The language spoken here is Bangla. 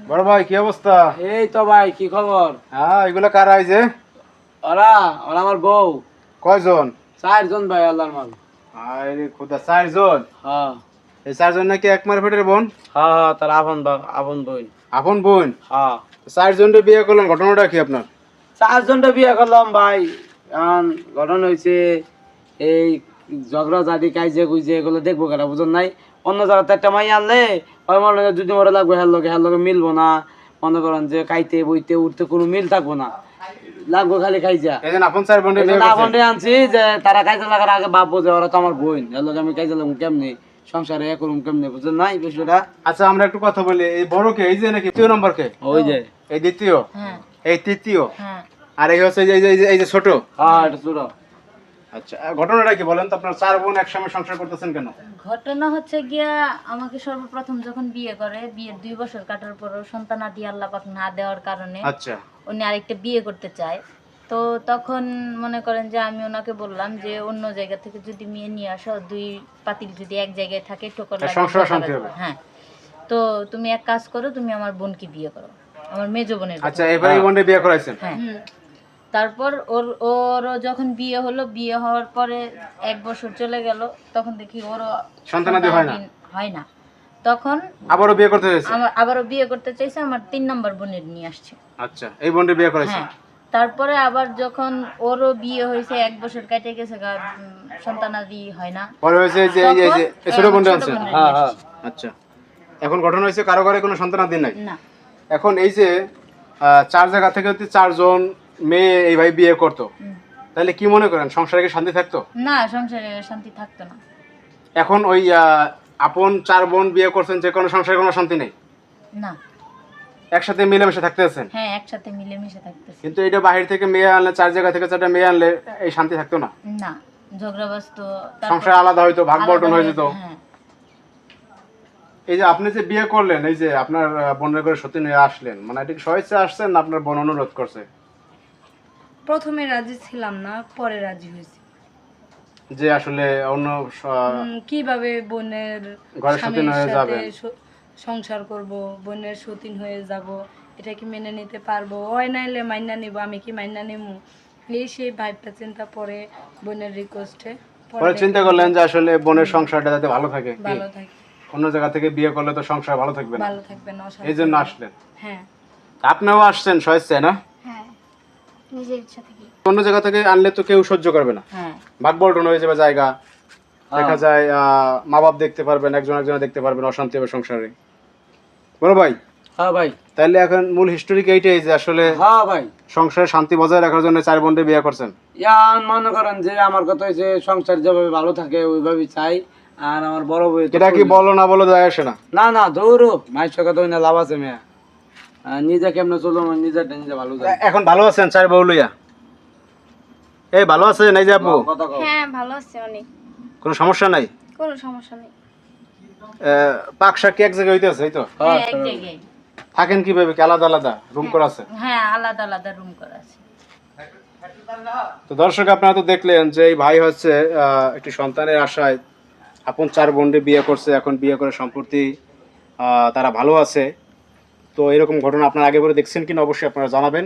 বড় ভাই কি অবস্থা? এই তো ভাই, কি খবর? হ্যাঁ, এগুলা কারা আইছে? ওরা ওরা আমার বউ। কয়জন? 4 জন ভাই, আল্লাহর মাল। আরে খোদা, 4 জন? হ্যাঁ এই 4 জন নাকি এক মার পেটের বোন? হ্যাঁ, তার আপন বোন। আপন বোন? হ্যাঁ, 4 জনের বিয়ে করলেন, ঘটনাটা কি আপনার? 4 জনটা বিয়ে করলাম ভাই। এখন ঘটনা হয়েছে এই ঝগড়া ঝাঁটি কাইজে গুইজে এগুলো দেখবো কেনা, বুঝুন নাই? অন্য জায়গাতে একটা মাই আনলে ওই মনে হয় যদি মরে লাগবে, হ্যার লগে মিলবো না। মনে করেন যে কাইতে বইতে উঠতে কোনো মিল থাকবো না, লাগবো খালি খাইজা। এই যে আপন 4 বোনের বিয়ে করছেন? আপনটাই আনছি যে তারা কাইজা লাগার আগে ভাববো যে ওরা তো আমার বোন, এর লগে আমি কাইজা লাগবো কেমনি, সংসারে এ করুম কেমনি, বুঝলেন নাই বিষয়টা? আচ্ছা, আমরা একটু কথা বলি। এই বড় কে? এই যে নাকি তৃতীয় নম্বর কে? ওই যে এই দ্বিতীয়? হ্যাঁ এই তৃতীয়? হ্যাঁ। আর এই হচ্ছে এই যে ছোট? হ্যাঁ, এটা ছোট। আচ্ছা, ঘটনাটা কি বলেন তো? আপনার 4 বোন একসঙ্গে সংসার করতেছেন কেন? ঘটনা হচ্ছে গিয়া, আমাকে সর্বপ্রথম যখন বিয়ে করে, বিয়ের 2 বছর কাটার পরও সন্তানাদি আল্লাহ পাক না দেওয়ার কারণে আচ্ছা। উনি আরেকটা বিয়ে করতে চায়। তো তখন মনে করেন যে আমি ওনাকে বললাম যে অন্য জায়গা থেকে যদি মেয়ে নিয়ে আসো, 2 পাতিল যদি এক জায়গায় থাকে ঠোকর লাগে, সংসার শান্তি হবে। হ্যাঁ, তো তুমি এক কাজ করো, তুমি আমার বোনকে বিয়ে করো, আমার মেজো বোনের। আচ্ছা, এবারে এই বোনের বিয়ে করাইছেন? হ্যাঁ। তারপর ওরও যখন বিয়ে হলো, বিয়ে হওয়ার পরে 1 বছর চলে গেল, তখন দেখি ওরও সন্তানাদি হয় না? হয় না। তখন আবারও বিয়ে করতে হয়েছে? আবারও বিয়ে করতে চাইছে, আমার 3 নাম্বার বোনের নিয়ে আসছে। আচ্ছা, এই বোনের বিয়ে করাইছেন? হ্যাঁ। তারপরে আবার যখন ওরও বিয়ে হয়েছে, 1 বছর কেটে গেছে, সন্তানাদি হয় না। পরে হয়েছে যে এই ছোট বোনটা আনছেন? হ্যাঁ হ্যাঁ। আচ্ছা, এখন ঘটনা হয়েছে কারো ঘরে কোনো সন্তানাদি নাই? না এখন এই যে 4 জায়গা থেকে যদি 4 জন মেয়ে এইভাবে বিয়ে করতো, তাহলে কি মনে করেন সংসারে কি শান্তি থাকতো? না, সংসারে শান্তি থাকতো না। এখন ওই আপন 4 বোন বিয়ে করছেন, যে কোনো সংসারে কোনো শান্তি নেই? না। একসাথে মিলেমিশে থাকতে আছেন? হ্যাঁ, একসাথে মিলেমিশে থাকতেছে। কিন্তু এটা বাহির থেকে মেয়ে আনলে, 4 জায়গা থেকে 4টা মেয়ে আনলে এই শান্তি থাকতো না? না, ঝগড়া বাজতো, সংসার আলাদা হইতো, ভাগ বন্টন হয়ে যেত। হ্যাঁ। এই যে আপনি যে বিয়ে করলেন, এই যে আপনার বোনের ঘরে সতী নিয়ে আসলেন, মানে এটা কি স্বেচ্ছায় আসছেন না আপনার বোন অনুরোধ করছে? প্রথমে রাজি ছিলাম না, পরে রাজি হয়েছি। যে আসলে অন্য কিভাবে বোনের ঘরে সতীন স্বামীর হয়ে সাথে যাবেন? সংসার করব, বোনের সতীন হয়ে যাব, এটা কি মেনে নিতে পারবো? হয় নাইলে মাইনা নিব, আমি কি মাইনা নিবো? এই সেই ভাইবটা চিন্তা পরে বোনের রিকোয়েস্টে পরে চিন্তা করলেন যে আসলে বোনের সংসারটা যাতে ভালো থাকে, ভালো থাকে, অন্য জায়গা থেকে বিয়ে করলে তো সংসার ভালো থাকবে না, ভালো থাকবে না, অশান্তি এই জন্য হবে। আসলেন। হ্যাঁ আপনিও আসছেন স্বেচ্ছায় না? হ্যাঁ, নিজের ইচ্ছা থেকে। অন্য জায়গা থেকে আনলে তো কেউ সহ্য করবে না, হ্যাঁ। ভাগ বন্টন হয়ে যাবে জায়গা, দেখা যায় মা বাপ দেখতে পারবেন, একজন একজনে দেখতে পারবেন, অশান্তি হবে সংসারে। বড় ভাই, হ্যাঁ ভাই। তাহলে এখন মূল হিস্টোরিক এইটাই যে আসলে হ্যাঁ ভাই, সংসারে শান্তি বজায় রাখার জন্য 4 বোনকে বিয়ে করছেন। ইয়ান মনে করেন যে আমার কথা হয়েছে সংসার যেভাবে ভালো থাকে ওইভাবেই চাই। আর আমার বড় বই তো এটা কি বলো না বলো যায় আসে না? না না, দৌড়ো মাইসের কথা হই না, লাভ আছে মেয়া। নিজে কেমনে চলো, নিজেরটা নিজে ভালো যায়। এখন ভালো আছেন 4 বউ লইয়া? এই ভালো আছেন এই যে আপু? কথা কও। হ্যাঁ, ভালো আছে অনেক, কোনো সমস্যা নাই? কোনো সমস্যা নেই। পাক শাক কি এক জায়গায় হইতেছে? এই তো হ্যাঁ, এক জায়গায়। থাকেন কিভাবে? কি আলাদা আলাদা রুম করা আছে? হ্যাঁ, আলাদা আলাদা রুম করা আছে। তো দর্শক, আপনারা তো দেখলেন যে এই ভাই হচ্ছে একটি সন্তানের আশায় আপন 4 বোনকে বিয়ে করছে, এখন বিয়ে করে সম্প্রতি তারা ভালো আছে। তো এরকম ঘটনা আপনারা আগে পরে দেখছেন কিনা অবশ্যই আপনারা জানাবেন।